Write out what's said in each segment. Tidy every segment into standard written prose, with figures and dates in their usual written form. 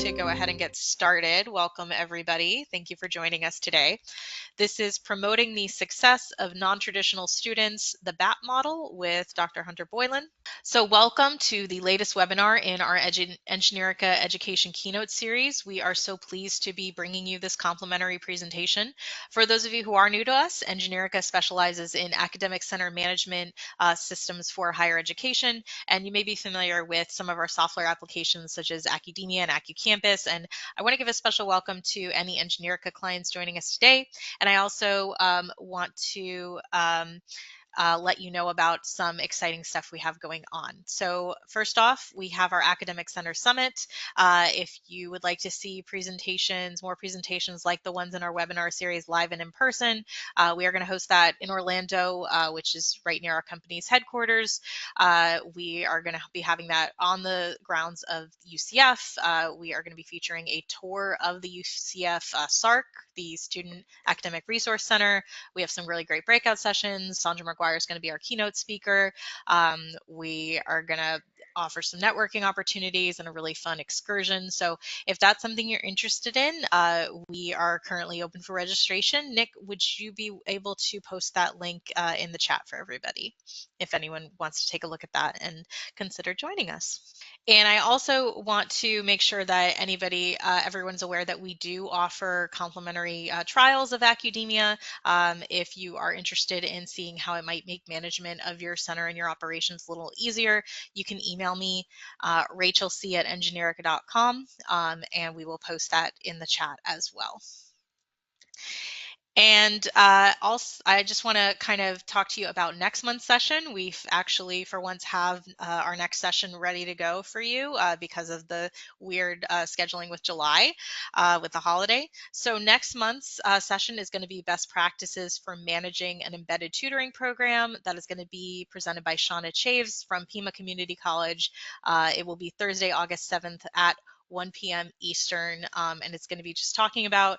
to go ahead and get started. Welcome, everybody. Thank you for joining us today. This is Promoting the Success of Non-Traditional Students, the B.A.P model with Dr. Hunter Boylan. So welcome to the latest webinar in our Engineerica Education Keynote series. We are so pleased to be bringing you this complimentary presentation. For those of you who are new to us, Engineerica specializes in academic center management systems for higher education, and you may be familiar with some of our software applications such as Academia and AccuCampus. And I want to give a special welcome to any Engineerica clients joining us today. And I also want to let you know about some exciting stuff we have going on. So first off, we have our Academic Center Summit. If you would like to see presentations, more presentations like the ones in our webinar series live and in person, we are going to host that in Orlando, which is right near our company's headquarters. We are going to be having that on the grounds of UCF. We are going to be featuring a tour of the UCF SARC, the Student Academic Resource Center. We have some really great breakout sessions. Sandra McGuire is going to be our keynote speaker. We are going to offer some networking opportunities and a really fun excursion. So if that's something you're interested in, we are currently open for registration. Nick, would you be able to post that link in the chat for everybody if anyone wants to take a look at that and consider joining us? And I also want to make sure that everyone's aware that we do offer complimentary trials of Academia. If you are interested in seeing how it might make management of your center and your operations a little easier, you can email me, rachelc@engineerica.com, and we will post that in the chat as well. And also, I just want to kind of talk to you about next month's session. We've actually, for once, have our next session ready to go for you because of the weird scheduling with July with the holiday. So next month's session is going to be best practices for managing an embedded tutoring program. That is going to be presented by Shauna Chaves from Pima Community College. It will be Thursday, August 7th at 1 p.m. Eastern, and it's going to be just talking about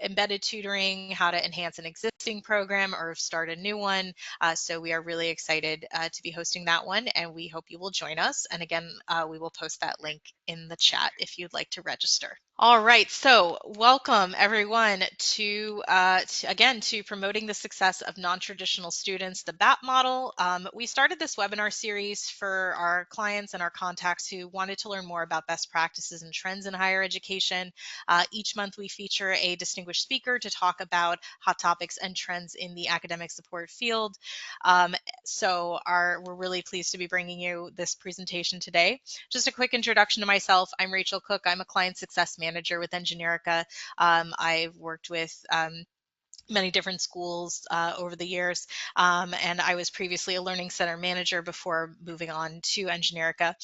embedded tutoring, how to enhance an existing program or start a new one. So we are really excited to be hosting that one, and we hope you will join us. And again, we will post that link in the chat if you'd like to register. All right, so welcome everyone to Promoting the Success of Non-Traditional Students, the B.A.P model. We started this webinar series for our clients and our contacts who wanted to learn more about best practices and trends in higher education. Each month we feature a distinguished speaker to talk about hot topics and trends in the academic support field. We're really pleased to be bringing you this presentation today. Just a quick introduction to myself. I'm Rachel Cook. I'm a client success manager with Engineerica. I've worked with many different schools over the years, and I was previously a learning center manager before moving on to Engineerica.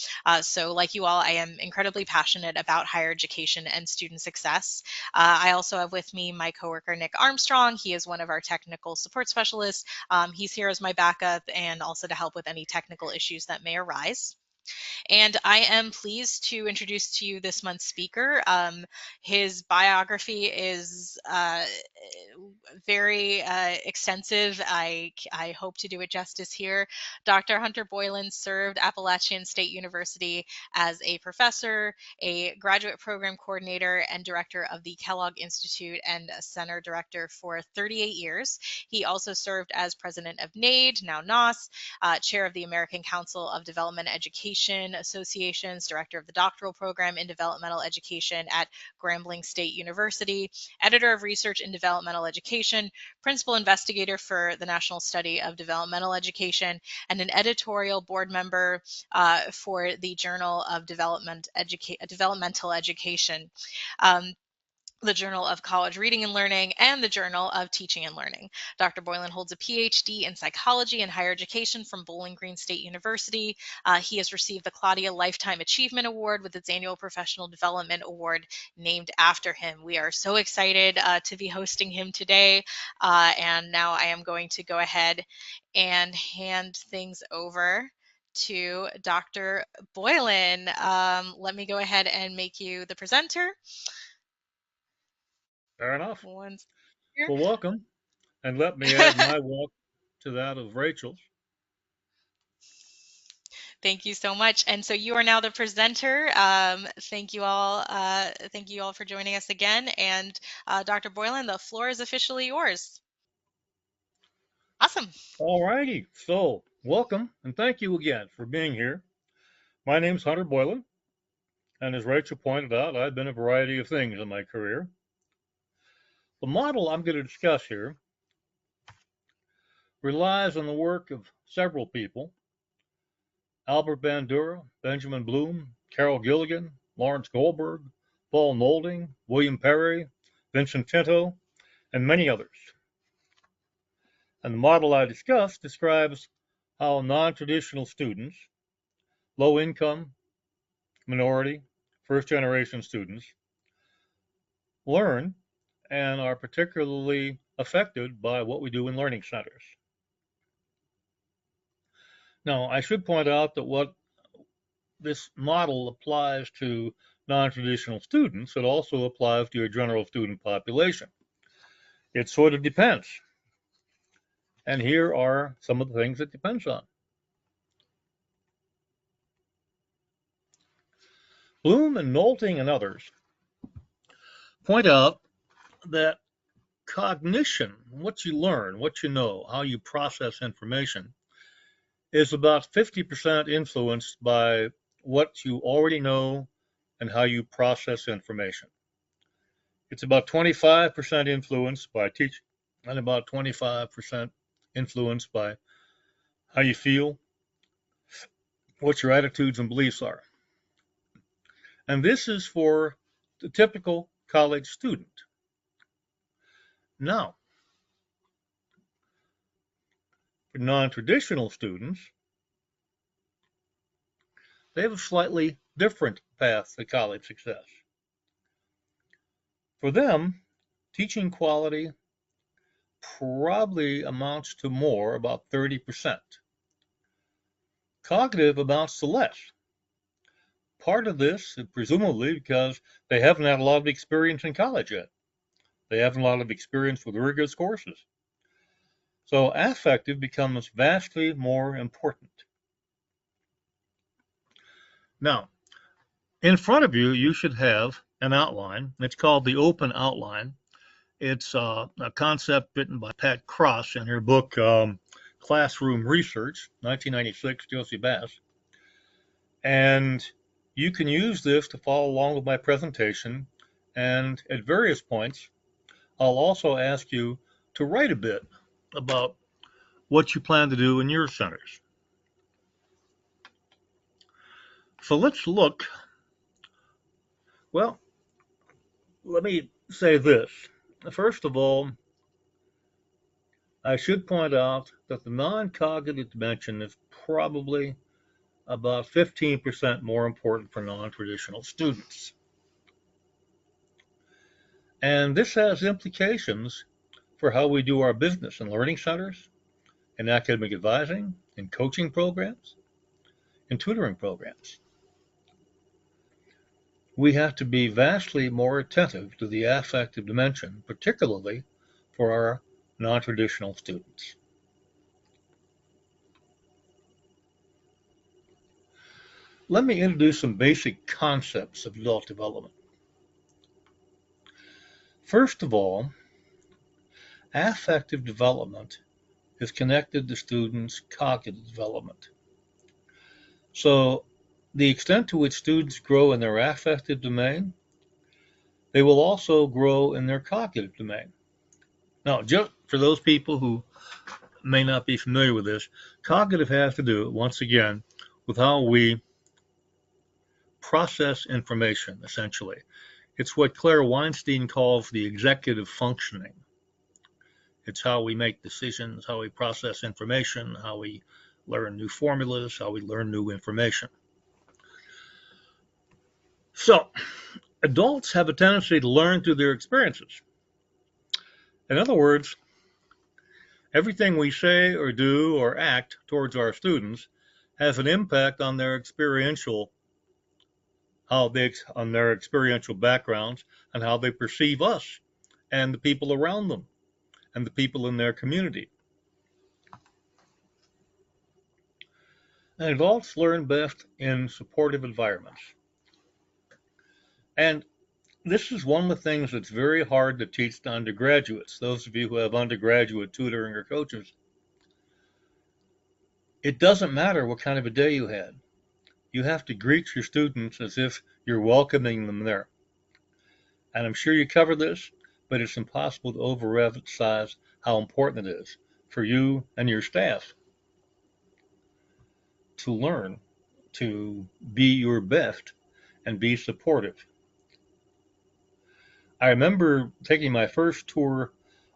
So like you all, I am incredibly passionate about higher education and student success. I also have with me my coworker, Nick Armstrong. He is one of our technical support specialists. He's here as my backup and also to help with any technical issues that may arise. And I am pleased to introduce to you this month's speaker. His biography is very extensive. I hope to do it justice here. Dr. Hunter Boylan served Appalachian State University as a professor, a graduate program coordinator, and director of the Kellogg Institute and a center director for 38 years. He also served as president of NADE, now NOS, chair of the American Council of Developmental Education Associations, director of the Doctoral Program in Developmental Education at Grambling State University, editor of Research in Developmental Education, principal investigator for the National Study of Developmental Education, and an editorial board member for the Journal of Developmental Education. The Journal of College Reading and Learning, and the Journal of Teaching and Learning. Dr. Boylan holds a Ph.D. in psychology and higher education from Bowling Green State University. He has received the CLADEA Lifetime Achievement Award with its annual Professional Development Award named after him. We are so excited to be hosting him today. And now I am going to go ahead and hand things over to Dr. Boylan. Let me go ahead and make you the presenter. Fair enough. Well, welcome, and let me add my walk to that of Rachel's. Thank you so much. And so you are now the presenter. Thank you all. Thank you all for joining us again. And Dr. Boylan, the floor is officially yours. Awesome. All righty. So, welcome and thank you again for being here. My name's Hunter Boylan, and as Rachel pointed out, I've been a variety of things in my career. The model I'm going to discuss here relies on the work of several people: Albert Bandura, Benjamin Bloom, Carol Gilligan, Lawrence Goldberg, Paul Nolding, William Perry, Vincent Tinto, and many others. And the model I discussed describes how non-traditional students, low-income, minority, first-generation students, learn and are particularly affected by what we do in learning centers. Now, I should point out that what this model applies to non-traditional students, it also applies to your general student population. It sort of depends. And here are some of the things it depends on. Bloom and Nolding and others point out that cognition, what you learn, what you know, how you process information, is about 50% influenced by what you already know and how you process information. It's about 25% influenced by teaching and about 25% influenced by how you feel, what your attitudes and beliefs are. And this is for the typical college student. Now, for non-traditional students, they have a slightly different path to college success. For them, teaching quality probably amounts to more, about 30%. Cognitive amounts to less. Part of this is presumably because they haven't had a lot of experience in college yet. They haven't a lot of experience with rigorous courses. So affective becomes vastly more important. Now, in front of you, you should have an outline. It's called the open outline. It's a concept written by Pat Cross in her book, Classroom Research, 1996, Josie Bass. And you can use this to follow along with my presentation. And at various points, I'll also ask you to write a bit about what you plan to do in your centers. So let's look. Well, let me say this. First of all, I should point out that the non-cognitive dimension is probably about 15% more important for non-traditional students. And this has implications for how we do our business in learning centers, in academic advising, in coaching programs, in tutoring programs. We have to be vastly more attentive to the affective dimension, particularly for our non-traditional students. Let me introduce some basic concepts of adult development. First of all, affective development is connected to students' cognitive development. So the extent to which students grow in their affective domain, they will also grow in their cognitive domain. Now, just for those people who may not be familiar with this, cognitive has to do, once again, with how we process information, essentially. It's what Claire Weinstein calls the executive functioning. It's how we make decisions, how we process information, how we learn new formulas, how we learn new information. So, adults have a tendency to learn through their experiences. In other words, everything we say or do or act towards our students has an impact on their experiential backgrounds and how they perceive us and the people around them and the people in their community. And adults learn best in supportive environments. And this is one of the things that's very hard to teach to undergraduates. Those of you who have undergraduate tutoring or coaches, it doesn't matter what kind of a day you had. You have to greet your students as if you're welcoming them there. And I'm sure you cover this, but it's impossible to overemphasize how important it is for you and your staff to learn to be your best and be supportive. I remember taking my first tour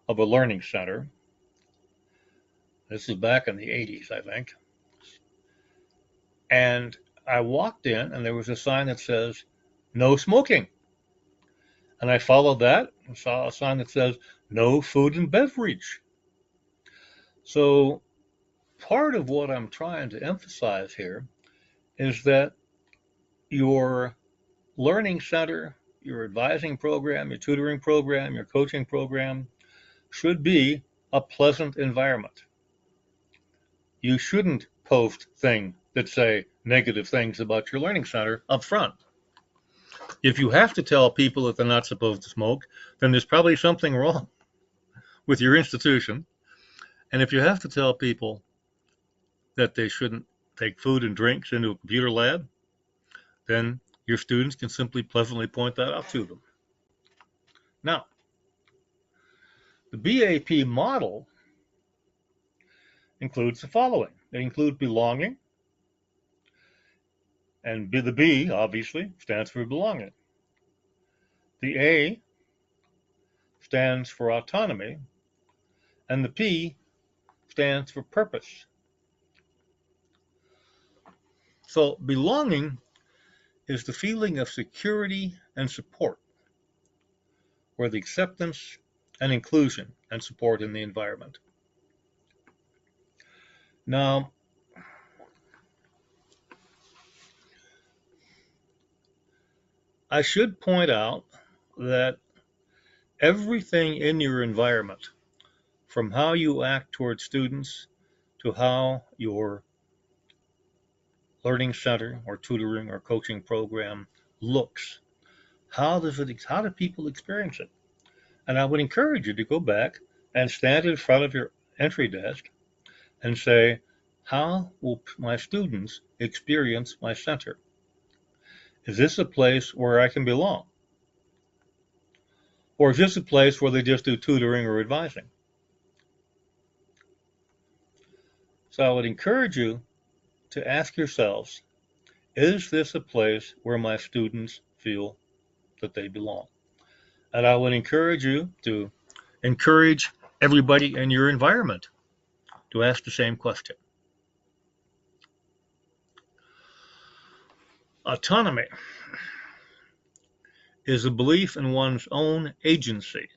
of a learning center. This is back in the 80s, I think. And I walked in and there was a sign that says, "No smoking." And I followed that and saw a sign that says, "No food and beverage." So part of what I'm trying to emphasize here is that your learning center, your advising program, your tutoring program, your coaching program should be a pleasant environment. You shouldn't post things that say negative things about your learning center up front. If you have to tell people that they're not supposed to smoke, then there's probably something wrong with your institution. And if you have to tell people that they shouldn't take food and drinks into a computer lab, then your students can simply pleasantly point that out to them. Now, the B.A.P model includes the following. They include belonging, and the B, obviously, stands for belonging. The A stands for autonomy, and the P stands for purpose. So belonging is the feeling of security and support, or the acceptance and inclusion and support in the environment. Now, I should point out that everything in your environment, from how you act towards students to how your learning center or tutoring or coaching program looks, how do people experience it? And I would encourage you to go back and stand in front of your entry desk and say, how will my students experience my center? Is this a place where I can belong? Or is this a place where they just do tutoring or advising? So I would encourage you to ask yourselves, is this a place where my students feel that they belong? And I would encourage you to encourage everybody in your environment to ask the same question. Autonomy is a belief in one's own agency.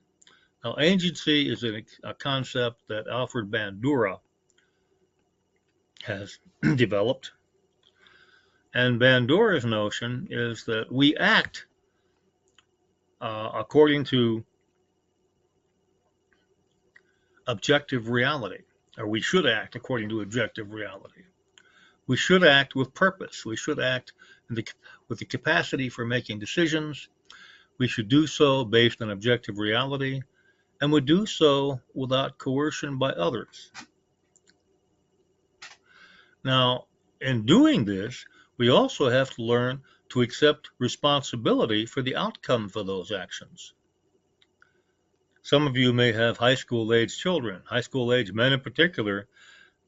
Now, agency is a concept that Alfred Bandura has developed. And Bandura's notion is that we act according to objective reality, or we should act according to objective reality. We should act with purpose. We should act with the capacity for making decisions. We should do so based on objective reality, and would do so without coercion by others. Now, in doing this, we also have to learn to accept responsibility for the outcomes of those actions. Some of you may have high school age children. High school age men in particular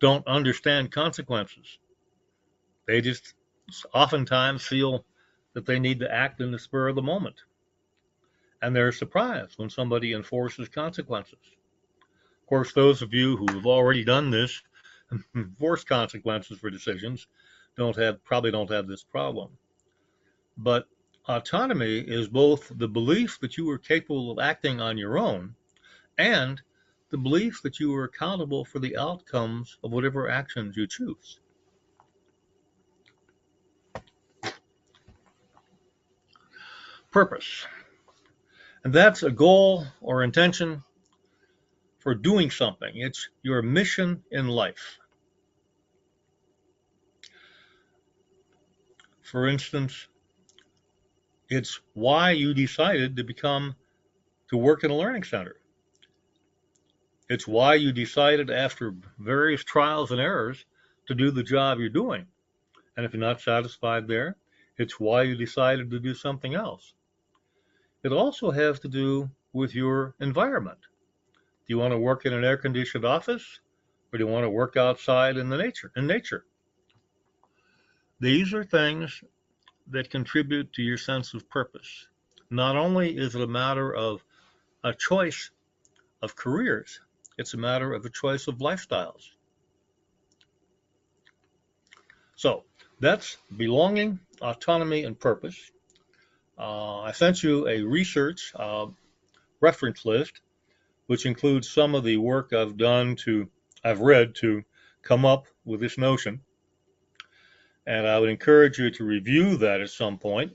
don't understand consequences. They just oftentimes feel that they need to act in the spur of the moment. And they're surprised when somebody enforces consequences. Of course, those of you who have already done this, enforce consequences for decisions, probably don't have this problem. But autonomy is both the belief that you are capable of acting on your own and the belief that you are accountable for the outcomes of whatever actions you choose. Purpose. And that's a goal or intention for doing something. It's your mission in life. For instance, it's why you decided to work in a learning center. It's why you decided after various trials and errors to do the job you're doing. And if you're not satisfied there, it's why you decided to do something else. It also has to do with your environment. Do you want to work in an air-conditioned office, or do you want to work outside in nature? These are things that contribute to your sense of purpose. Not only is it a matter of a choice of careers, it's a matter of a choice of lifestyles. So that's belonging, autonomy, and purpose. I sent you a research reference list, which includes some of the work I've read to come up with this notion. And I would encourage you to review that at some point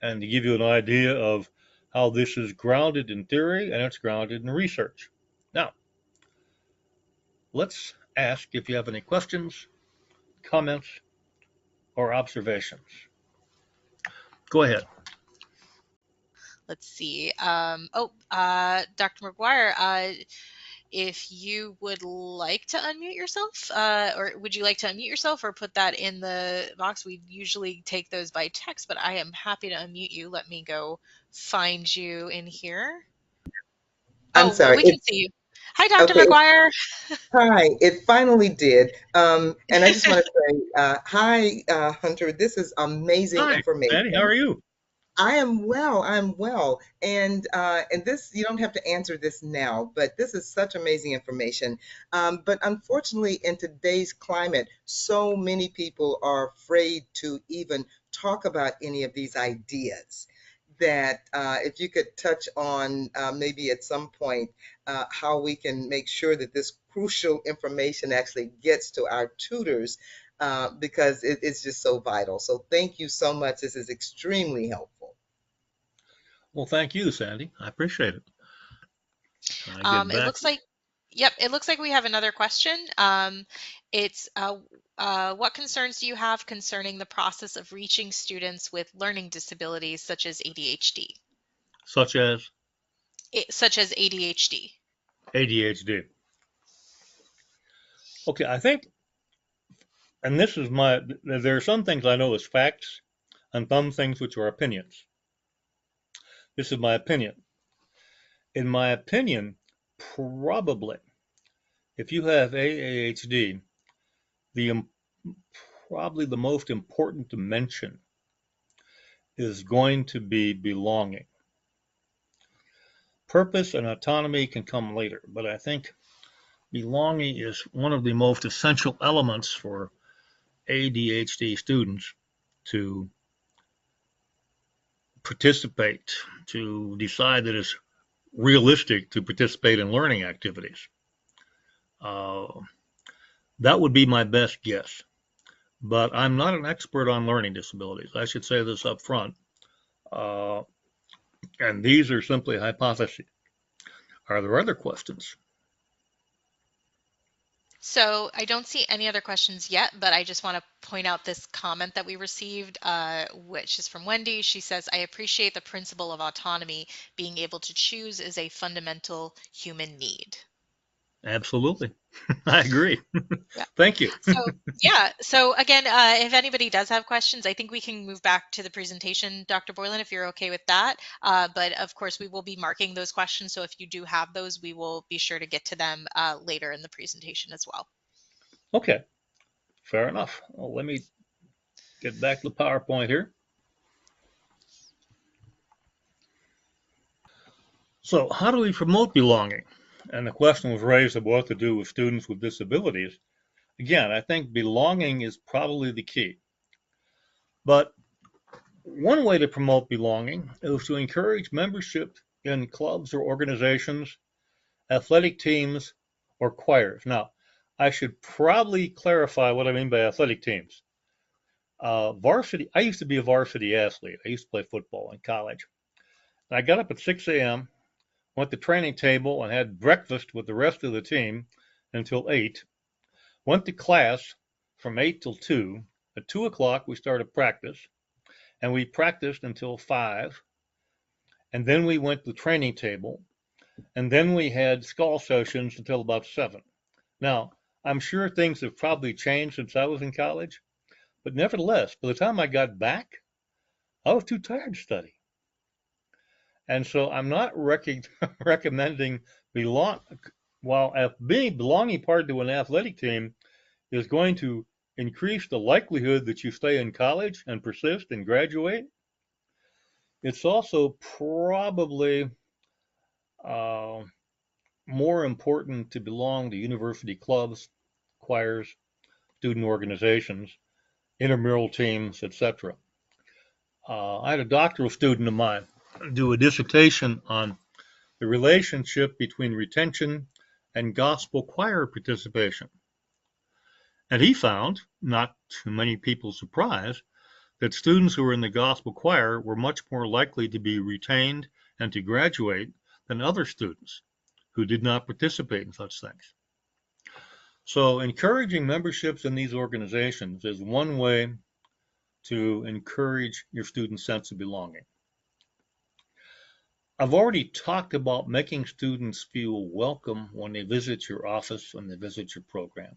and to give you an idea of how this is grounded in theory and it's grounded in research. Now, let's ask if you have any questions, comments, or observations. Go ahead. Let's see. Dr. McGuire, if you would like to unmute yourself, or would you like to unmute yourself or put that in the box? We usually take those by text, but I am happy to unmute you. Let me go find you in here. I'm sorry. We can see you. Hi, Dr. Okay. McGuire. Hi, it finally did. And I just want to say, hi, Hunter. This is amazing information. Annie, how are you? I am well. I'm well. And this, you don't have to answer this now, but this is such amazing information. But unfortunately, in today's climate, so many people are afraid to even talk about any of these ideas. That if you could touch on maybe at some point how we can make sure that this crucial information actually gets to our tutors because it's just so vital. So thank you so much. This is extremely helpful. Well, thank you, Sandy. I appreciate it. It looks like we have another question. It's what concerns do you have concerning the process of reaching students with learning disabilities such as ADHD? Such as? Such as ADHD. ADHD. Okay, I think, and this is there are some things I know as facts and some things which are opinions. This is my opinion. In my opinion, probably, if you have ADHD, probably the most important dimension is going to be belonging. Purpose and autonomy can come later, but I think belonging is one of the most essential elements for ADHD students to participate, to decide that it's realistic to participate in learning activities. That would be my best guess. But I'm not an expert on learning disabilities. I should say this up front. And these are simply hypotheses. Are there other questions? So I don't see any other questions yet, but I just want to point out this comment that we received, which is from Wendy. She says, I appreciate the principle of autonomy. Being able to choose is a fundamental human need. Absolutely. I agree. Yeah. Thank you. So again, if anybody does have questions, I think we can move back to the presentation, Dr. Boylan, if you're okay with that. But of course, we will be marking those questions. So if you do have those, we will be sure to get to them later in the presentation as well. Okay, fair enough. Well, let me get back to the PowerPoint here. So how do we promote belonging? And the question was raised of what to do with students with disabilities. Again, I think belonging is probably the key. But one way to promote belonging is to encourage membership in clubs or organizations, athletic teams, or choirs. Now, I should probably clarify what I mean by athletic teams. Varsity, I used to be a varsity athlete. I used to play football in college. I got up at 6 a.m., went to training table and had breakfast with the rest of the team until 8. Went to class from 8 till 2. At 2 o'clock, we started practice. and we practiced until 5, and then we went to the training table, and then we had skull sessions until about 7. Now, I'm sure things have probably changed since I was in college, but nevertheless, by the time I got back, I was too tired to study. And so I'm not recommending belonging part to an athletic team is going to increase the likelihood that you stay in college and persist and graduate. It's also probably more important to belong to university clubs, choirs, student organizations, intramural teams, etc. I had a doctoral student of mine do a dissertation on the relationship between retention and gospel choir participation. And he found, not to many people's surprise, that students who were in the gospel choir were much more likely to be retained and to graduate than other students who did not participate in such things. So encouraging memberships in these organizations is one way to encourage your students' sense of belonging. I've already talked about making students feel welcome when they visit your office, when they visit your program.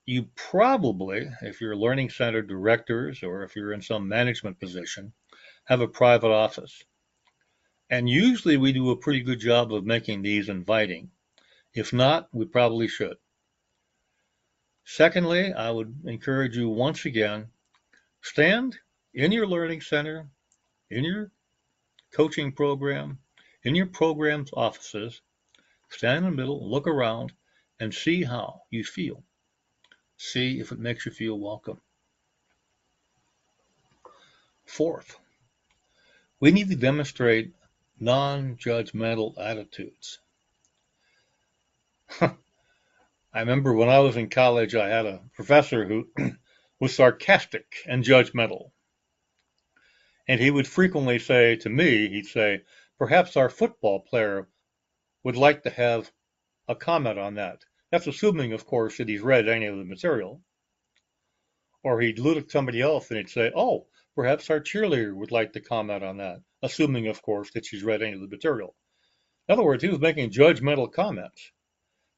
You probably, if you're learning center directors or if you're in some management position, have a private office. And usually we do a pretty good job of making these inviting. If not, we probably should. Secondly, I would encourage you once again, stand in your learning center, in your coaching program, in your program's offices, stand in the middle, look around, and see how you feel. See if it makes you feel welcome. Fourth, we need to demonstrate non-judgmental attitudes. I remember when I was in college, I had a professor who was sarcastic and judgmental. And he would frequently say to me, he'd say, perhaps our football player would like to have a comment on that. That's assuming, of course, that he's read any of the material. Or he'd look at somebody else and he'd say, oh, perhaps our cheerleader would like to comment on that, assuming, of course, that she's read any of the material. In other words, he was making judgmental comments.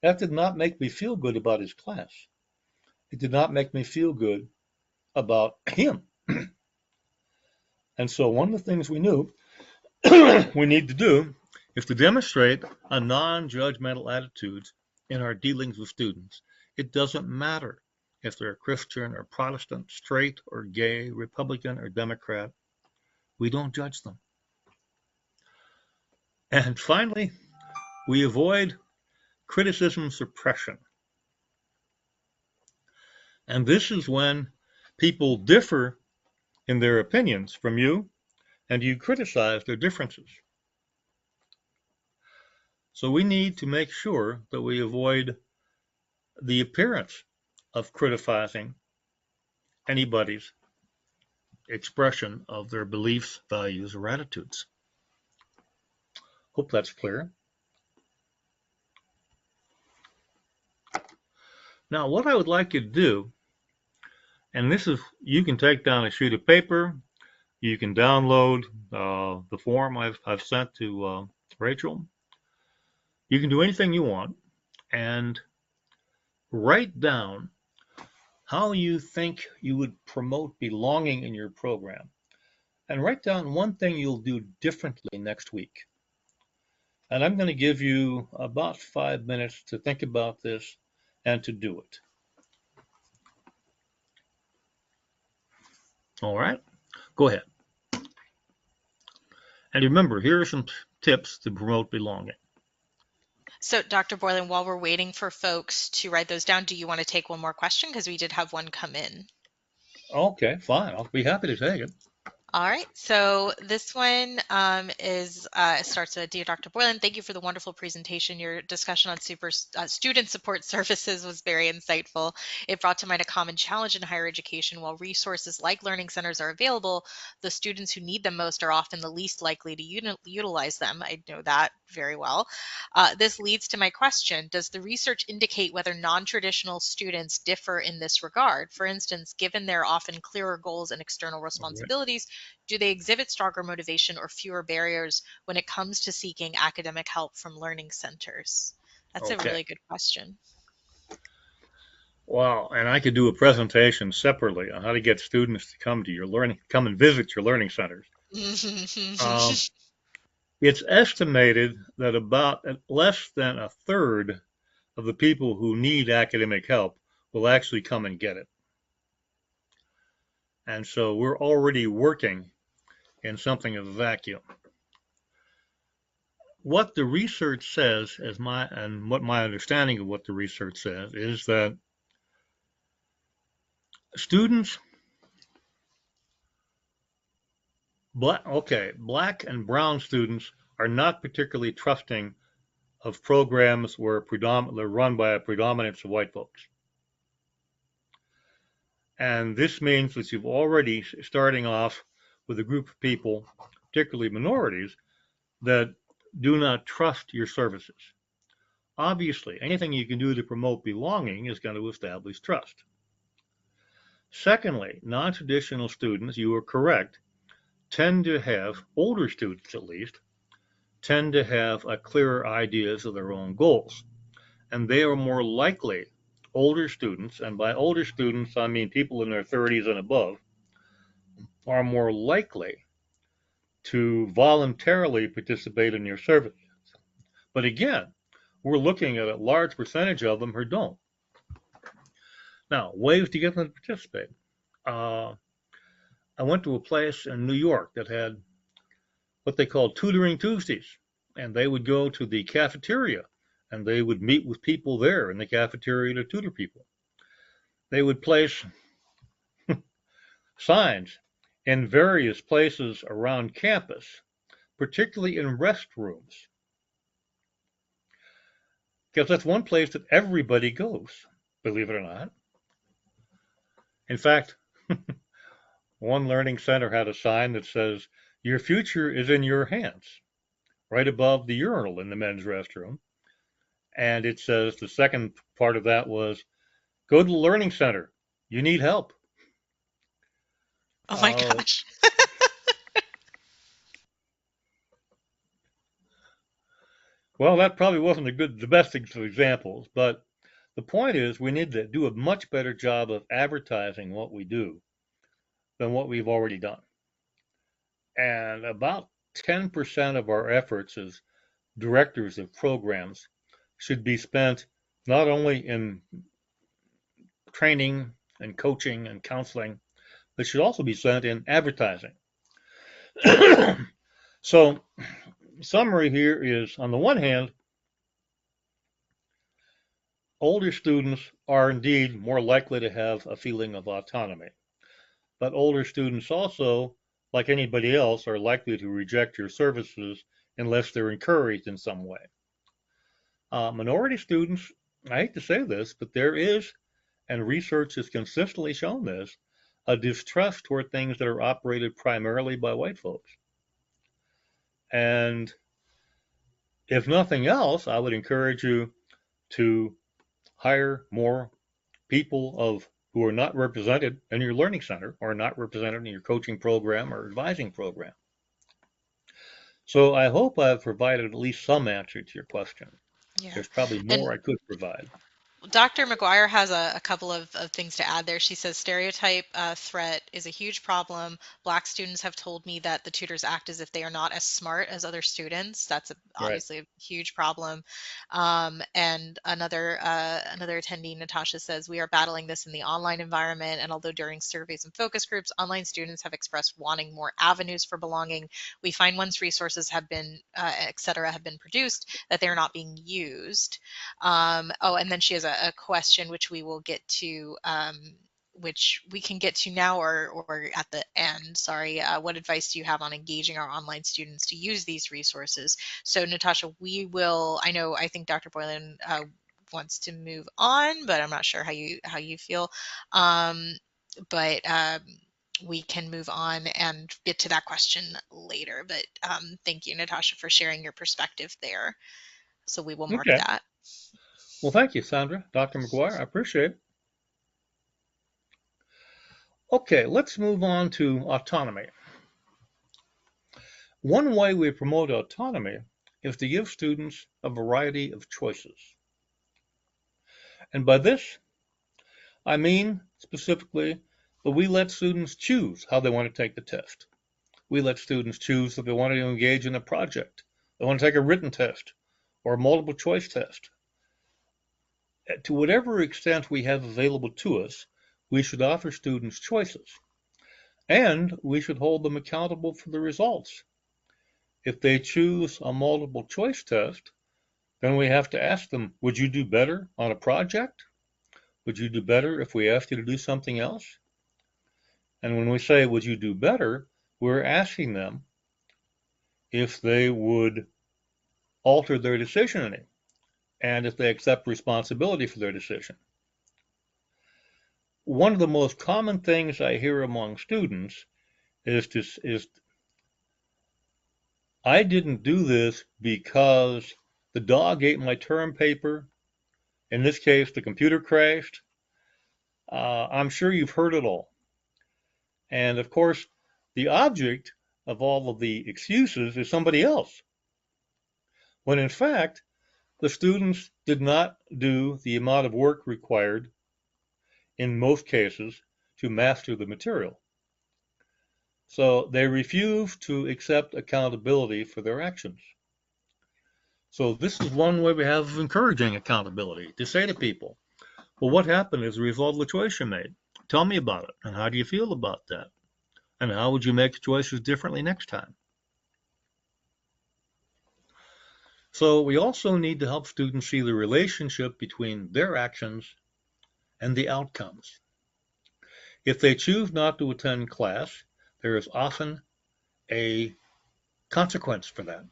That did not make me feel good about his class. It did not make me feel good about him. And so one of the things we knew we need to do is to demonstrate a non-judgmental attitude in our dealings with students. It doesn't matter if they're Christian or Protestant, straight or gay, Republican or Democrat. We don't judge them. And finally, we avoid criticism suppression. And this is when people differ in their opinions from you, and you criticize their differences. So we need to make sure that we avoid the appearance of criticizing anybody's expression of their beliefs, values, or attitudes. Hope that's clear. Now, what I would like you to do, and this is, you can take down a sheet of paper, you can download the form I've sent to Rachel. You can do anything you want and write down how you think you would promote belonging in your program. And write down one thing you'll do differently next week. And I'm going to give you about 5 minutes to think about this and to do it. All right, go ahead. And remember, here are some tips to promote belonging. So, Dr. Boylan, while we're waiting for folks to write those down, do you want to take one more question? Because we did have one come in. Okay, fine. I'll be happy to take it. All right, so this one starts with, Dear Dr. Boylan, thank you for the wonderful presentation. Your discussion on student support services was very insightful. It brought to mind a common challenge in higher education. While resources like learning centers are available, the students who need them most are often the least likely to utilize them. I know that very well. This leads to my question. Does the research indicate whether non-traditional students differ in this regard? For instance, given their often clearer goals and external responsibilities, do they exhibit stronger motivation or fewer barriers when it comes to seeking academic help from learning centers? That's a Okay. really good question. Wow, and I could do a presentation separately on how to get students to come and visit your learning centers. It's estimated that about less than a third of the people who need academic help will actually come and get it. And so we're already working in something of a vacuum. What the research says, what my understanding of what the research says, is that students, black and brown students are not particularly trusting of programs where they're run by a predominance of white folks. And this means that you've already starting off with a group of people, particularly minorities, that do not trust your services. Obviously, anything you can do to promote belonging is going to establish trust. Secondly, non-traditional students, you are correct, tend to have, older students at least, tend to have a clearer ideas of their own goals. And they are more likely, older students, and by older students I mean people in their 30s and above, are more likely to voluntarily participate in your services. But again, we're looking at a large percentage of them who don't. Now, ways to get them to participate. I went to a place in New York that had what they called tutoring Tuesdays, and they would go to the cafeteria and they would meet with people there in the cafeteria to tutor people. They would place signs in various places around campus, particularly in restrooms, because that's one place that everybody goes, believe it or not. In fact, one learning center had a sign that says, "Your future is in your hands," right above the urinal in the men's restroom. And it says, the second part of that was, "Go to the learning center. You need help." Oh my gosh. Well, that probably wasn't the best of examples, but the point is we need to do a much better job of advertising what we do than what we've already done. And about 10% of our efforts as directors of programs should be spent not only in training and coaching and counseling, but should also be spent in advertising. So, summary here is, on the one hand, older students are indeed more likely to have a feeling of autonomy. But older students also, like anybody else, are likely to reject your services unless they're encouraged in some way. Minority students, I hate to say this, but there is, and research has consistently shown this, a distrust toward things that are operated primarily by white folks. And if nothing else, I would encourage you to hire more people who are not represented in your learning center or not represented in your coaching program or advising program. So I hope I've provided at least some answer to your question. Yeah. There's probably more I could provide. Dr. McGuire has a couple of things to add there. She says stereotype threat is a huge problem. Black students have told me that the tutors act as if they are not as smart as other students. That's obviously a huge problem. And another attendee, Natasha, says we are battling this in the online environment. And although during surveys and focus groups, online students have expressed wanting more avenues for belonging, we find once resources have been, et cetera, have been produced, that they're not being used. Oh, and then she has a question which we will get to which we can get to now or at the end, sorry, what advice do you have on engaging our online students to use these resources? So Natasha, I think Dr. Boylan wants to move on, but I'm not sure how you feel. But we can move on and get to that question later. But thank you, Natasha, for sharing your perspective there. So we will mark Okay. that. Well, thank you, Sandra. Dr. McGuire, I appreciate it. Okay, let's move on to autonomy. One way we promote autonomy is to give students a variety of choices. And by this, I mean specifically that we let students choose how they want to take the test. We let students choose if they want to engage in a project, they want to take a written test or a multiple choice test. To whatever extent we have available to us, we should offer students choices, and we should hold them accountable for the results. If they choose a multiple choice test, then we have to ask them, would you do better on a project? Would you do better if we asked you to do something else? And when we say, would you do better, we're asking them if they would alter their decisioning and if they accept responsibility for their decision. One of the most common things I hear among students is I didn't do this because the dog ate my term paper. In this case, the computer crashed. I'm sure you've heard it all. And of course, the object of all of the excuses is somebody else. When in fact, the students did not do the amount of work required in most cases to master the material. So they refuse to accept accountability for their actions. So this is one way we have of encouraging accountability, to say to people, well, what happened as a result of the choice you made? Tell me about it, and how do you feel about that? And how would you make choices differently next time? So we also need to help students see the relationship between their actions and the outcomes. If they choose not to attend class, there is often a consequence for that.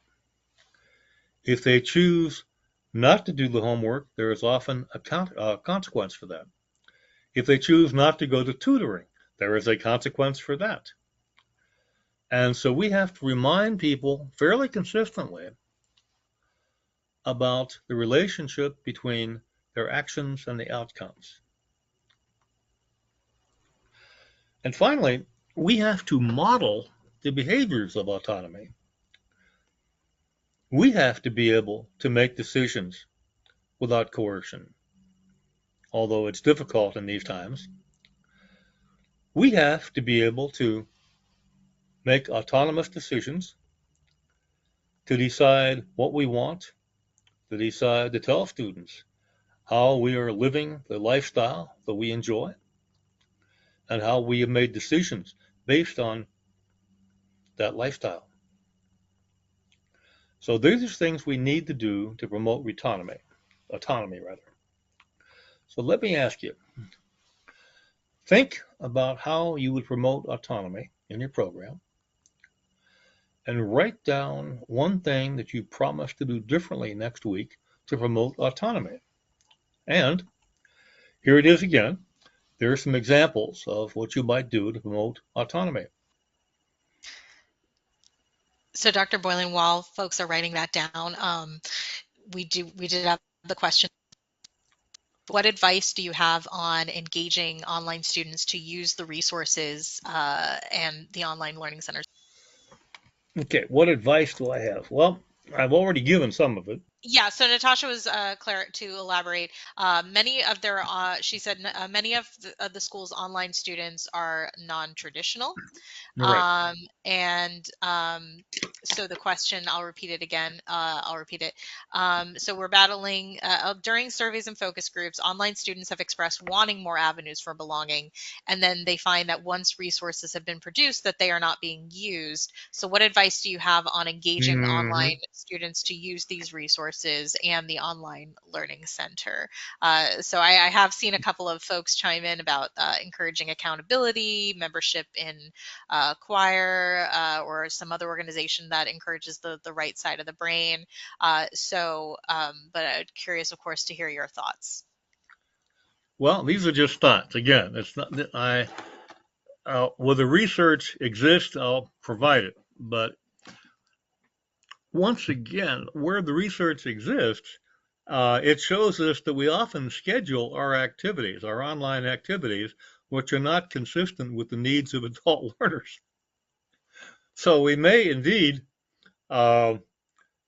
If they choose not to do the homework, there is often a consequence for that. If they choose not to go to tutoring, there is a consequence for that. And so we have to remind people fairly consistently about the relationship between their actions and the outcomes. And finally, we have to model the behaviors of autonomy. We have to be able to make decisions without coercion, although it's difficult in these times. We have to be able to make autonomous decisions, to decide what we want, to decide to tell students how we are living the lifestyle that we enjoy, and how we have made decisions based on that lifestyle. So these are things we need to do to promote autonomy. So let me ask you, think about how you would promote autonomy in your program, and write down one thing that you promise to do differently next week to promote autonomy. And here it is again. There are some examples of what you might do to promote autonomy. So Dr. Boylan, while folks are writing that down, we did have the question. What advice do you have on engaging online students to use the resources and the online learning centers? Okay, what advice do I have? Well, I've already given some of it. Yeah, so Natasha was to elaborate. She said many of the school's online students are non-traditional. Right. So the question, I'll repeat it again. I'll repeat it. So we're battling during surveys and focus groups. Online students have expressed wanting more avenues for belonging, and then they find that once resources have been produced, that they are not being used. So what advice do you have on engaging online students to use these resources resources and the online learning center. So I have seen a couple of folks chime in about encouraging accountability, membership in choir, or some other organization that encourages the right side of the brain. But I'm curious, of course, to hear your thoughts. Well, these are just thoughts. Again, it's not that will the research exist? I'll provide it. But once again, where the research exists, it shows us that we often schedule our activities, our online activities, which are not consistent with the needs of adult learners. So we may indeed have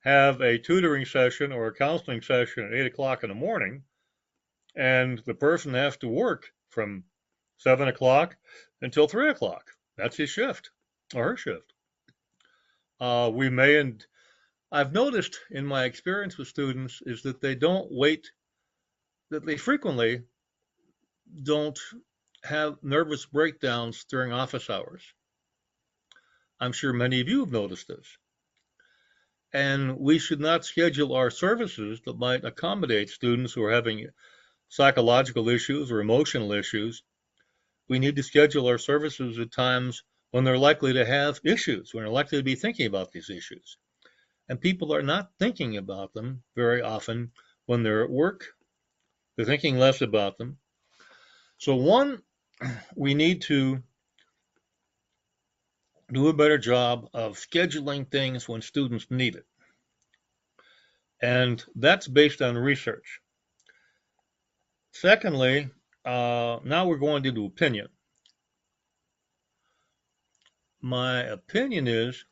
a tutoring session or a counseling session at 8 o'clock in the morning, and the person has to work from 7 o'clock until 3 o'clock. That's his shift or her shift. We may, and I've noticed in my experience with students is that they don't wait, that they frequently don't have nervous breakdowns during office hours. I'm sure many of you have noticed this. And we should not schedule our services that might accommodate students who are having psychological issues or emotional issues. We need to schedule our services at times when they're likely to have issues, when they're likely to be thinking about these issues. And people are not thinking about them very often when they're at work. They're thinking less about them. So one, we need to do a better job of scheduling things when students need it. And that's based on research. Secondly, now we're going into opinion. My opinion is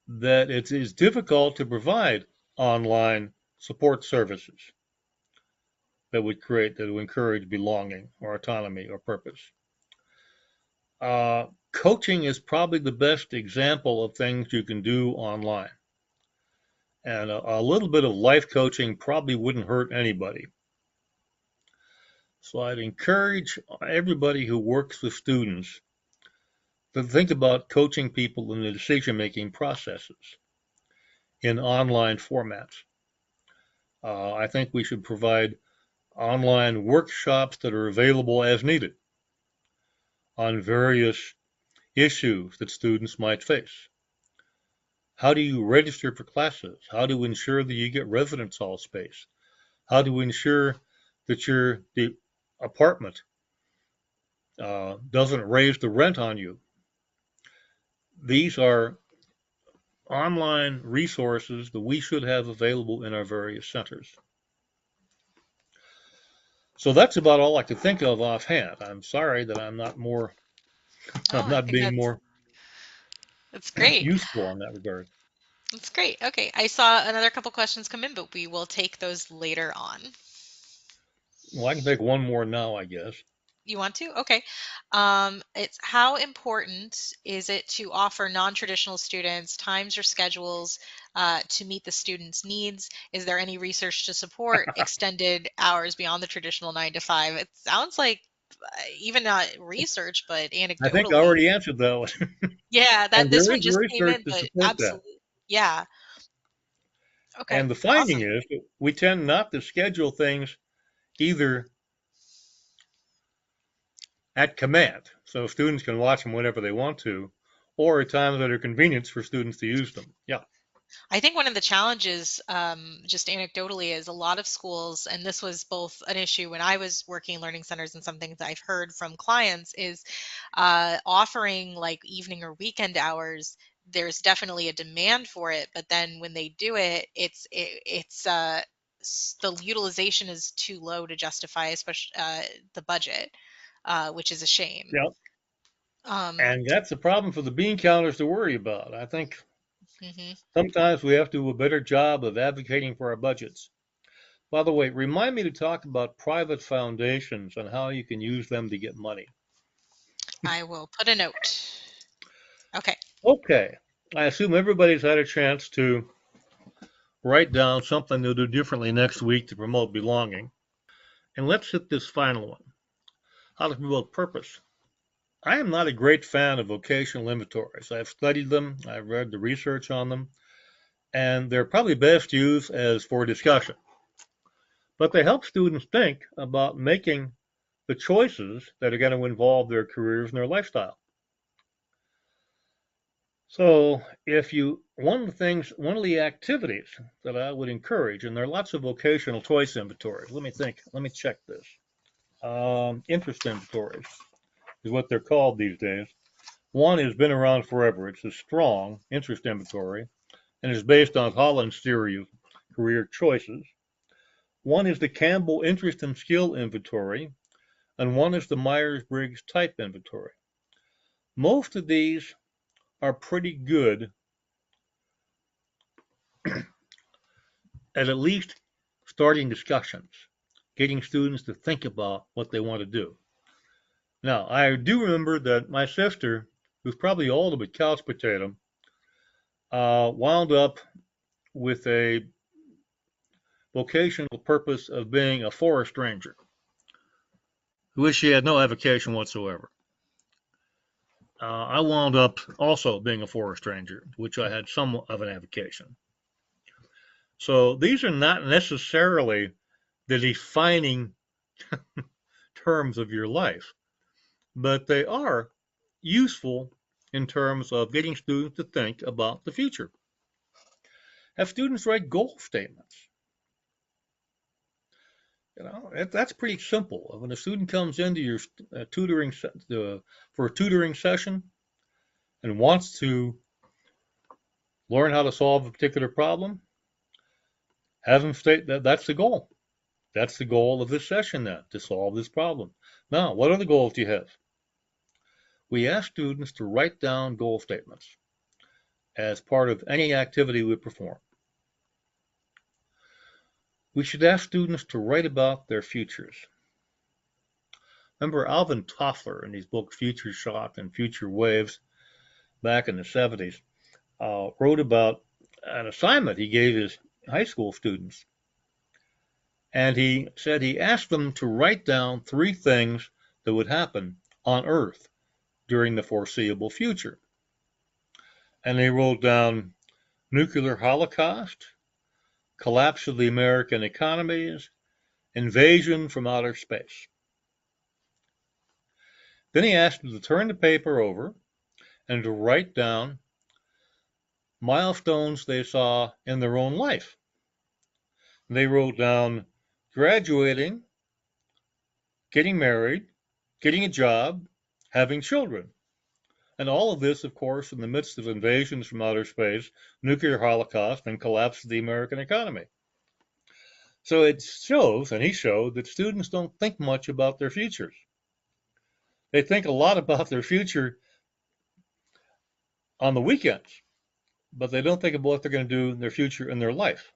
that it is difficult to provide online support services that would encourage belonging or autonomy or purpose. Coaching is probably the best example of things you can do online. And a little bit of life coaching probably wouldn't hurt anybody. So I'd encourage everybody who works with students to think about coaching people in the decision-making processes in online formats. I think we should provide online workshops that are available as needed on various issues that students might face. How do you register for classes? How to ensure that you get residence hall space? How to ensure that the apartment doesn't raise the rent on you? These are online resources that we should have available in our various centers. So that's about all I could think of offhand. I'm sorry that I'm not being more That's great. useful in that regard. That's great. Okay, I saw another couple questions come in, but we will take those later on. Well, I can take one more now, I guess. You want to? Okay. It's how important is it to offer non-traditional students times or schedules to meet the students' needs? Is there any research to support extended hours beyond the traditional 9 to 5? It sounds like even not research, but anecdotally. I think I already answered that one. Yeah, this one just came in, but absolutely. Yeah. Okay. And the finding is that we tend not to schedule things either at command, so students can watch them whenever they want to, or at times that are convenient for students to use them. Yeah. I think one of the challenges, just anecdotally, is a lot of schools, and this was both an issue when I was working in learning centers and some things that I've heard from clients, is offering like evening or weekend hours. There's definitely a demand for it, but then when they do it, the utilization is too low to justify, especially the budget. Which is a shame. Yep. And that's the problem for the bean counters to worry about. I think sometimes we have to do a better job of advocating for our budgets. By the way, remind me to talk about private foundations and how you can use them to get money. I will put a note. Okay. Okay. I assume everybody's had a chance to write down something they'll do differently next week to promote belonging. And let's hit this final one. How to promote purpose. I am not a great fan of vocational inventories. I've studied them. I've read the research on them. and they're probably best used as for discussion. But they help students think about making the choices that are going to involve their careers and their lifestyle. So one of the activities that I would encourage, and there are lots of vocational choice inventories. Let me check this. Interest inventories is what they're called these days. One has been around forever. It's a strong interest inventory and is based on Holland's theory of career choices. One is the Campbell Interest and Skill Inventory, and one is the Myers-Briggs Type Inventory. Most of these are pretty good at least starting discussions, getting students to think about what they want to do. Now, I do remember that my sister, who's probably old but couch potato, wound up with a vocational purpose of being a forest ranger, which she had no avocation whatsoever. I wound up also being a forest ranger, which I had some of an avocation. So these are not necessarily the defining terms of your life, but they are useful in terms of getting students to think about the future. Have students write goal statements. That's pretty simple. When a student comes into your for a tutoring session and wants to learn how to solve a particular problem, have them state that that's the goal. That's the goal of this session now, to solve this problem. Now, what other goals do you have? We ask students to write down goal statements as part of any activity we perform. We should ask students to write about their futures. Remember Alvin Toffler in his book Future Shock and Future Waves back in the 70s wrote about an assignment he gave his high school students. And he said he asked them to write down 3 things that would happen on Earth during the foreseeable future. And they wrote down nuclear holocaust, collapse of the American economies, invasion from outer space. Then he asked them to turn the paper over and to write down milestones they saw in their own life. They wrote down graduating, getting married, getting a job, having children. And all of this, of course, in the midst of invasions from outer space, nuclear holocaust, and collapse of the American economy. So it shows, and he showed, that students don't think much about their futures. They think a lot about their future on the weekends, but they don't think about what they're going to do in their future in their life.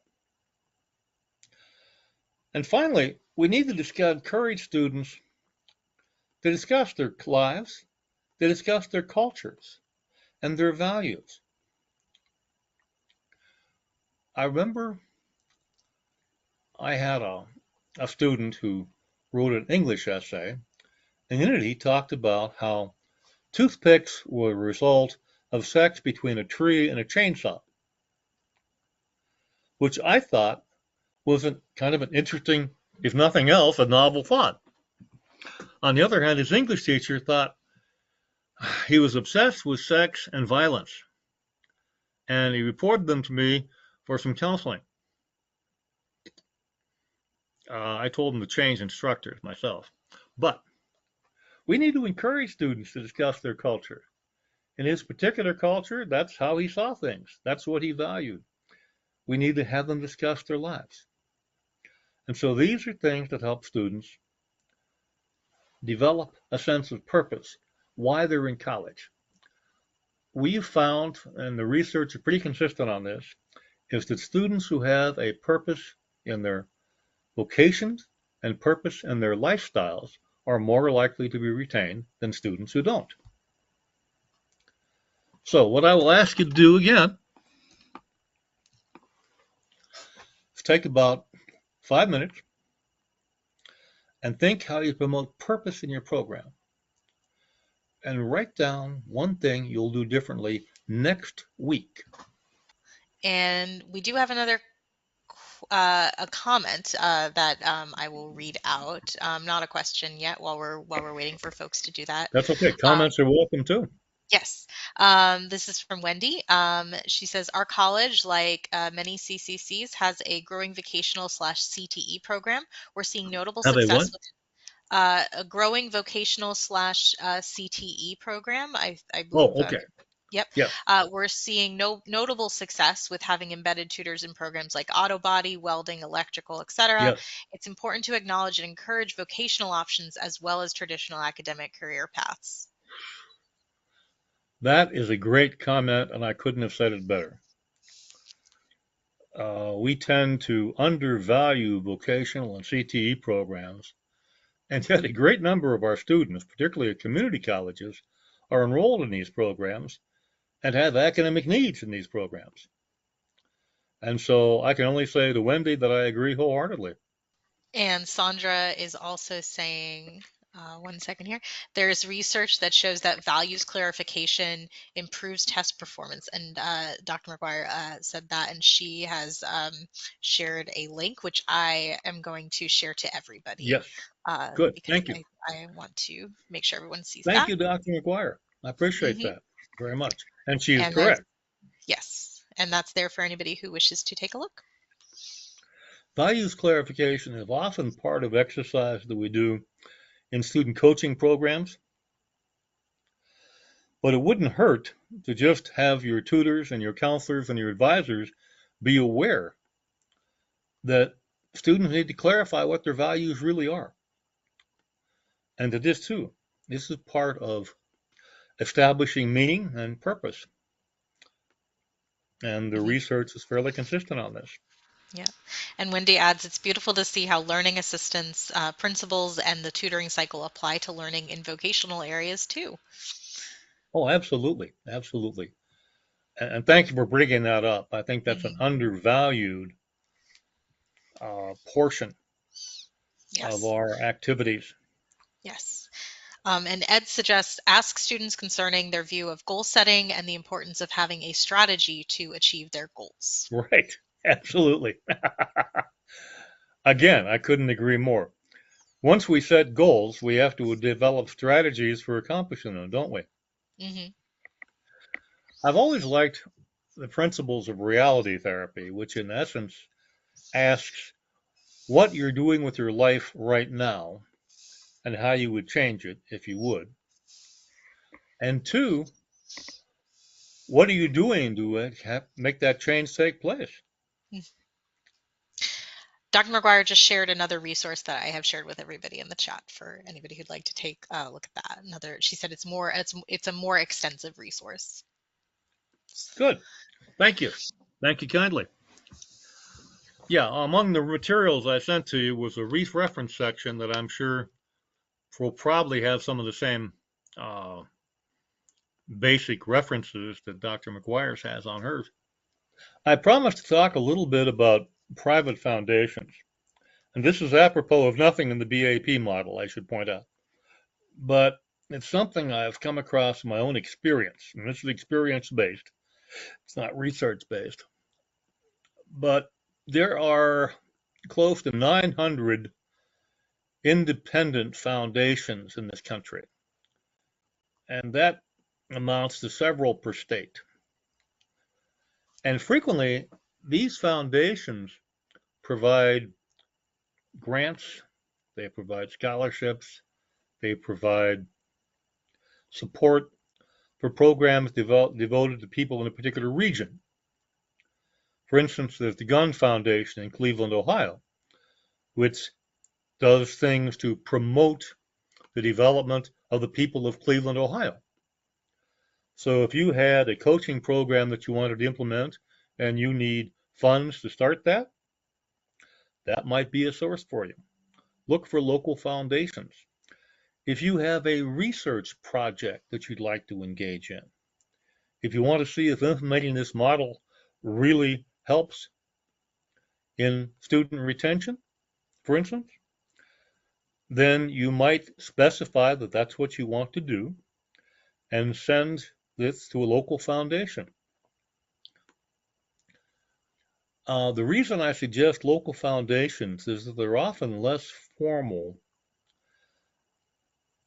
And finally, we need to encourage students to discuss their lives, to discuss their cultures and their values. I remember I had a student who wrote an English essay, and in it he talked about how toothpicks were a result of sex between a tree and a chainsaw, which I thought was kind of an interesting, if nothing else, a novel thought. On the other hand, his English teacher thought he was obsessed with sex and violence, and he reported them to me for some counseling. I told him to change instructors myself. But we need to encourage students to discuss their culture. In his particular culture, that's how he saw things. That's what he valued. We need to have them discuss their lives. And so these are things that help students develop a sense of purpose, why they're in college. We've found, and the research is pretty consistent on this, is that students who have a purpose in their vocations and purpose in their lifestyles are more likely to be retained than students who don't. So what I will ask you to do again is take about 5 minutes and think how you promote purpose in your program, and write down one thing you'll do differently next week. And we do have another a comment that I will read out. Not a question yet while we're waiting for folks to do that. That's okay. Comments are welcome too. Yes. This is from Wendy. She says, our college, like many CCCs, has a growing vocational / CTE program. We're seeing notable Have they what? success with a growing vocational / CTE program. I believe. Oh, okay. Yep. Yes. We're seeing notable success with having embedded tutors in programs like auto body, welding, electrical, etc. Yes. It's important to acknowledge and encourage vocational options as well as traditional academic career paths. That is a great comment, and I couldn't have said it better. We tend to undervalue vocational and CTE programs, and yet a great number of our students, particularly at community colleges, are enrolled in these programs and have academic needs in these programs. And so I can only say to Wendy that I agree wholeheartedly. And Sandra is also saying, one second here, there's research that shows that values clarification improves test performance. And Dr. McGuire said that, and she has shared a link, which I am going to share to everybody. Yes. Good. Because Thank you. I want to make sure everyone sees Thank that. you, Dr. McGuire. I appreciate that very much. And she is And correct. Yes. And that's there for anybody who wishes to take a look. Values clarification is often part of exercise that we do in student coaching programs. But it wouldn't hurt to just have your tutors and your counselors and your advisors be aware that students need to clarify what their values really are. And that this too, this is part of establishing meaning and purpose. And the research is fairly consistent on this. Yeah. And Wendy adds, it's beautiful to see how learning assistance principles and the tutoring cycle apply to learning in vocational areas too. Oh, absolutely. Absolutely. And thank you for bringing that up. I think that's an undervalued portion of our activities. Yes. And Ed suggests ask students concerning their view of goal setting and the importance of having a strategy to achieve their goals. Right. Absolutely. Again, I couldn't agree more. Once we set goals, we have to develop strategies for accomplishing them, don't we? I've always liked the principles of reality therapy, which in essence asks what you're doing with your life right now and how you would change it if you would. And two, what are you doing to make that change take place? Dr. McGuire just shared another resource that I have shared with everybody in the chat for anybody who'd like to take a look at that. She said it's a more extensive resource. Good. Thank you. Thank you kindly. Yeah, among the materials I sent to you was a reference section that I'm sure will probably have some of the same basic references that Dr. McGuire's has on hers. I promised to talk a little bit about private foundations. And this is apropos of nothing in the B.A.P model, I should point out. But it's something I've come across in my own experience. And this is experience-based. It's not research-based. But there are close to 900 independent foundations in this country. And that amounts to several per state. And frequently, these foundations provide grants, they provide scholarships, they provide support for programs devoted to people in a particular region. For instance, there's the Gun Foundation in Cleveland, Ohio, which does things to promote the development of the people of Cleveland, Ohio. So if you had a coaching program that you wanted to implement and you need funds to start that, that might be a source for you. Look for local foundations. If you have a research project that you'd like to engage in, if you want to see if implementing this model really helps in student retention, for instance, then you might specify that that's what you want to do and send this to a local foundation. The reason I suggest local foundations is that they're often less formal.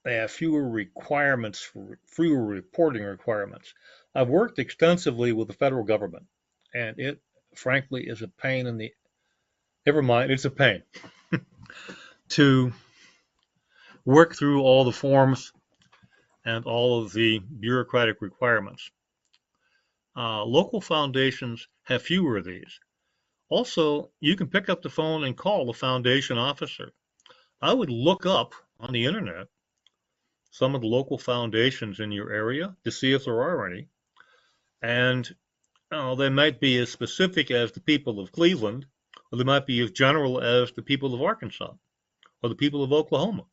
They have fewer requirements, fewer reporting requirements. I've worked extensively with the federal government, and it, frankly, is a pain in the, never mind, it's a pain to work through all the forms and all of the bureaucratic requirements. Local foundations have fewer of these. Also, you can pick up the phone and call the foundation officer. I would look up on the internet some of the local foundations in your area to see if there are any. And they might be as specific as the people of Cleveland, or they might be as general as the people of Arkansas, or the people of Oklahoma.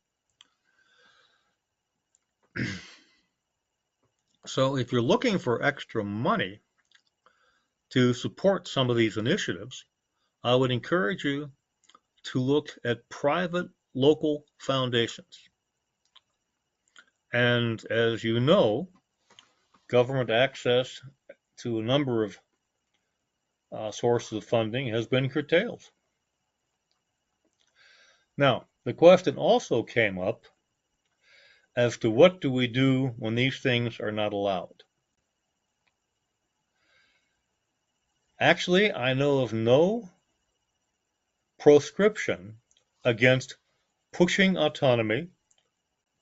So if you're looking for extra money to support some of these initiatives, I would encourage you to look at private local foundations. And as you know, government access to a number of sources of funding has been curtailed. Now, the question also came up as to what do we do when these things are not allowed? Actually, I know of no proscription against pushing autonomy,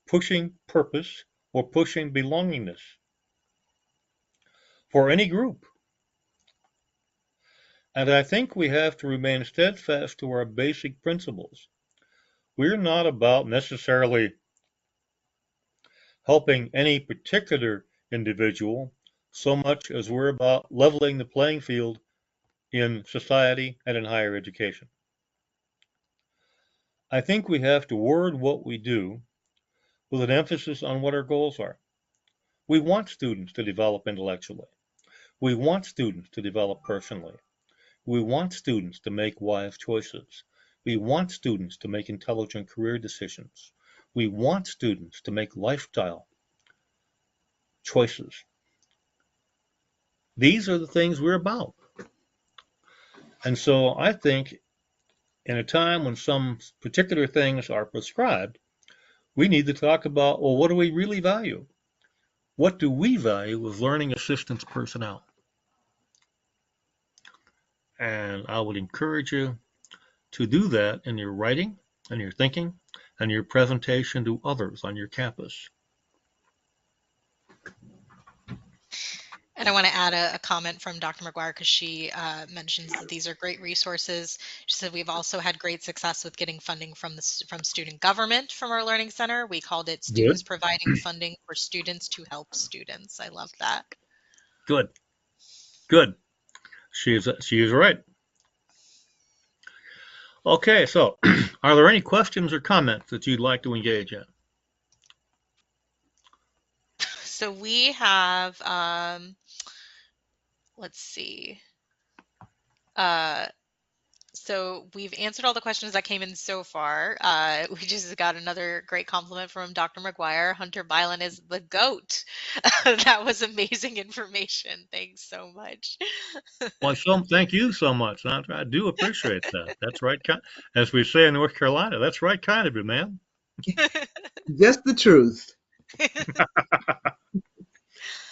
pushing purpose, or pushing belongingness for any group. And I think we have to remain steadfast to our basic principles. We're not about necessarily helping any particular individual so much as we're about leveling the playing field in society and in higher education. I think we have to word what we do with an emphasis on what our goals are. We want students to develop intellectually. We want students to develop personally. We want students to make wise choices. We want students to make intelligent career decisions. We want students to make lifestyle choices. These are the things we're about. And so I think in a time when some particular things are prescribed, we need to talk about, well, what do we really value? What do we value as learning assistance personnel? And I would encourage you to do that in your writing and your thinking and your presentation to others on your campus. And I want to add a comment from Dr. McGuire because she mentions that these are great resources. She said we've also had great success with getting funding from student government from our Learning Center. We called it Students Good. Providing Funding for Students to Help Students. I love that. Good. Good. She is right. Okay, so are there any questions or comments that you'd like to engage in? So we have, let's see. So we've answered all the questions that came in so far. We just got another great compliment from Dr. McGuire. Hunter Boylan is the GOAT. That was amazing information. Thanks so much. Well, thank you so much. I do appreciate that. That's right. As we say in North Carolina, that's right kind of you, man. Just the truth.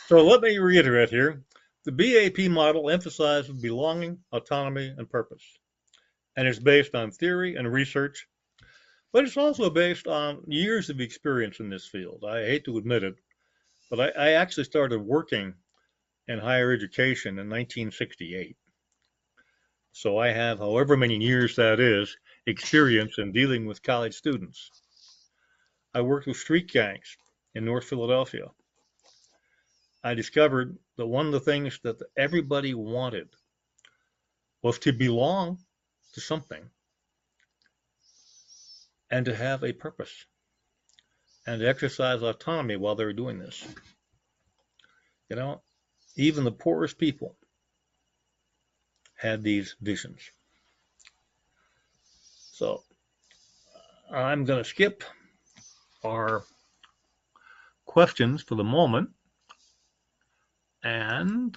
So let me reiterate here. The B.A.P model emphasizes belonging, autonomy, and purpose. And it's based on theory and research, but it's also based on years of experience in this field. I hate to admit it, but I actually started working in higher education in 1968. So I have, however many years that is, experience in dealing with college students. I worked with street gangs in North Philadelphia. I discovered that one of the things that everybody wanted was to belong to something and to have a purpose and to exercise autonomy while they were doing this. You know, even the poorest people had these visions. So I'm going to skip our questions for the moment and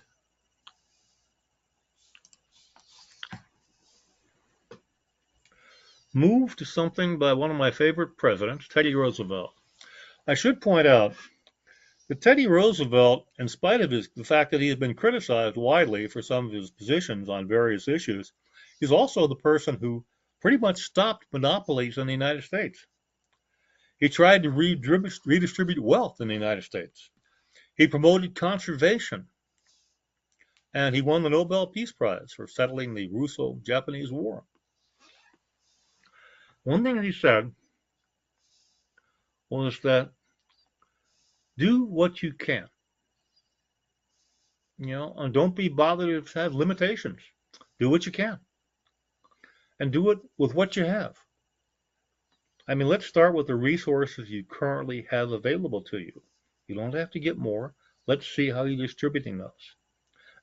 move to something by one of my favorite presidents, Teddy Roosevelt. I should point out that Teddy Roosevelt, in spite of the fact that he has been criticized widely for some of his positions on various issues, is also the person who pretty much stopped monopolies in the United States. He tried to redistribute wealth in the United States. He promoted conservation, and he won the Nobel Peace Prize for settling the Russo-Japanese War. One thing that he said was that do what you can, and don't be bothered to have limitations. Do what you can, and do it with what you have. I mean, let's start with the resources you currently have available to you. You don't have to get more. Let's see how you're distributing those.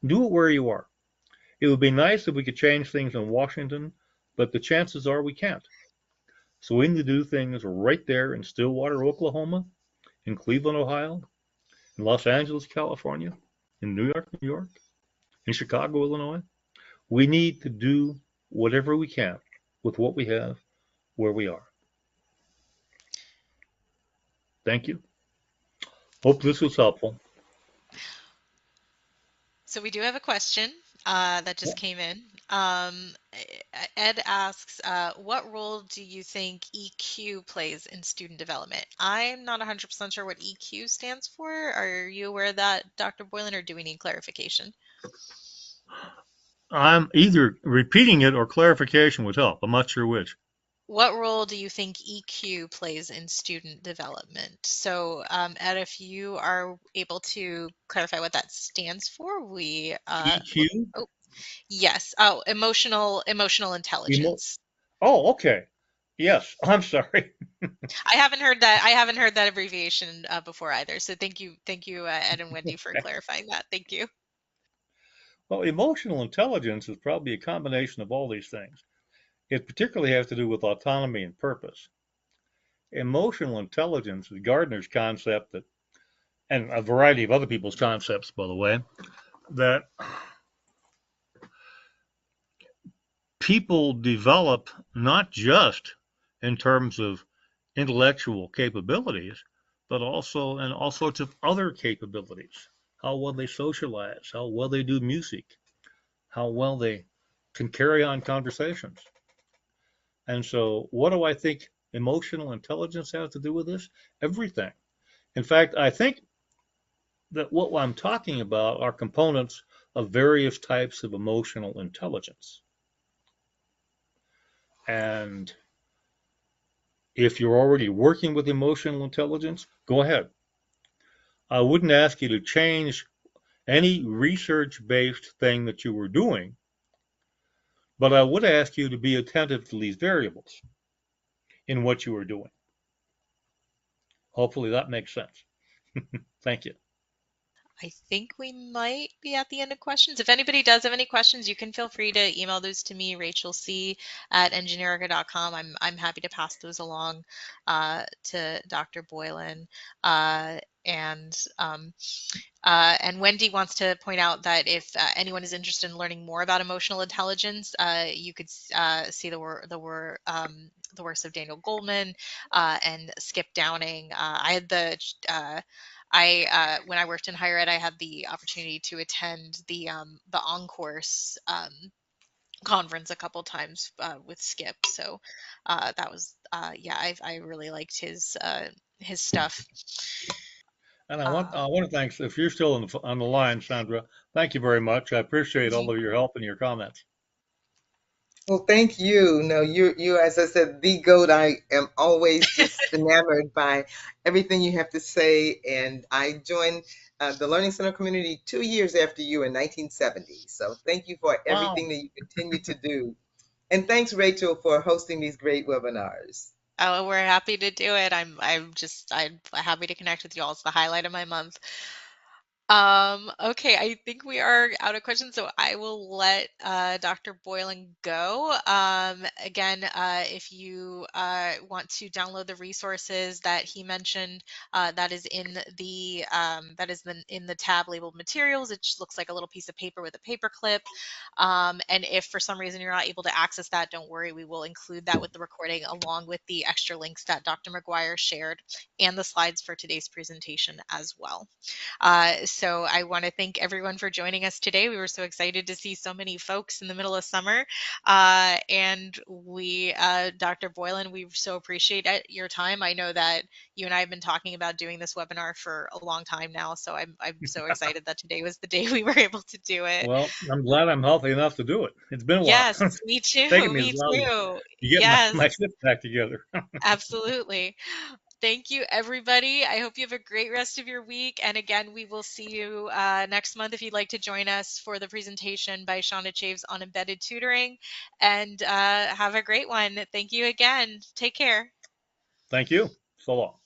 Do it where you are. It would be nice if we could change things in Washington, but the chances are we can't. So we need to do things right there in Stillwater, Oklahoma, in Cleveland, Ohio, in Los Angeles, California, in New York, in Chicago, Illinois. We need to do whatever we can with what we have, where we are. Thank you. Hope this was helpful. So we do have a question that just came in. Ed asks, what role do you think EQ plays in student development? I'm not 100% sure what EQ stands for. Are you aware of that, Dr. Boylan, or do we need clarification? I'm either repeating it or clarification would help. I'm not sure which. What role do you think EQ plays in student development? So, Ed, if you are able to clarify what that stands for, we EQ? oh, yes. Oh, emotional intelligence. Oh, okay. Yes, I'm sorry. I haven't heard that abbreviation before either. So thank you, Ed and Wendy, for clarifying that. Thank you. Well, emotional intelligence is probably a combination of all these things. It particularly has to do with autonomy and purpose. Emotional intelligence is Gardner's concept that, and a variety of other people's concepts, by the way, that people develop not just in terms of intellectual capabilities, but also in all sorts of other capabilities. How well they socialize, how well they do music, how well they can carry on conversations. And so what do I think emotional intelligence has to do with this? Everything. In fact, I think that what I'm talking about are components of various types of emotional intelligence. And if you're already working with emotional intelligence, go ahead. I wouldn't ask you to change any research-based thing that you were doing, but I would ask you to be attentive to these variables in what you are doing. Hopefully that makes sense. Thank you. I think we might be at the end of questions. If anybody does have any questions, you can feel free to email those to me, Rachel C. at Engineerica.com. I'm happy to pass those along to Dr. Boylan. And Wendy wants to point out that if anyone is interested in learning more about emotional intelligence, you could see the works of Daniel Goleman and Skip Downing. I had when I worked in higher ed, I had the opportunity to attend the OnCourse conference a couple times with Skip. So that was yeah, I really liked his stuff. And I want to thank, if you're still on the line, Sandra, thank you very much. I appreciate all of your help and your comments. Well, thank you. No, you, as I said, the GOAT. I am always just enamored by everything you have to say. And I joined the Learning Center community 2 years after you in 1970. So thank you for everything that you continue to do. And thanks, Rachel, for hosting these great webinars. Oh, we're happy to do it. I'm happy to connect with you all. It's the highlight of my month. Okay, I think we are out of questions, so I will let Dr. Boylan go. Again, if you want to download the resources that he mentioned, that is in the in the tab labeled materials. It just looks like a little piece of paper with a paper clip. And if for some reason you're not able to access that, don't worry, we will include that with the recording along with the extra links that Dr. McGuire shared and the slides for today's presentation as well. So I want to thank everyone for joining us today. We were so excited to see so many folks in the middle of summer. And we, Dr. Boylan, we so appreciate your time. I know that you and I have been talking about doing this webinar for a long time now, so I'm so excited that today was the day we were able to do it. Well, I'm glad I'm healthy enough to do it. It's been a while. Yes, me too. Taking me Me a while too. to get Yes, my shit back together. absolutely. Thank you, everybody. I hope you have a great rest of your week. And again, we will see you next month if you'd like to join us for the presentation by Shauna Chaves on embedded tutoring. And have a great one. Thank you again. Take care. Thank you. So long.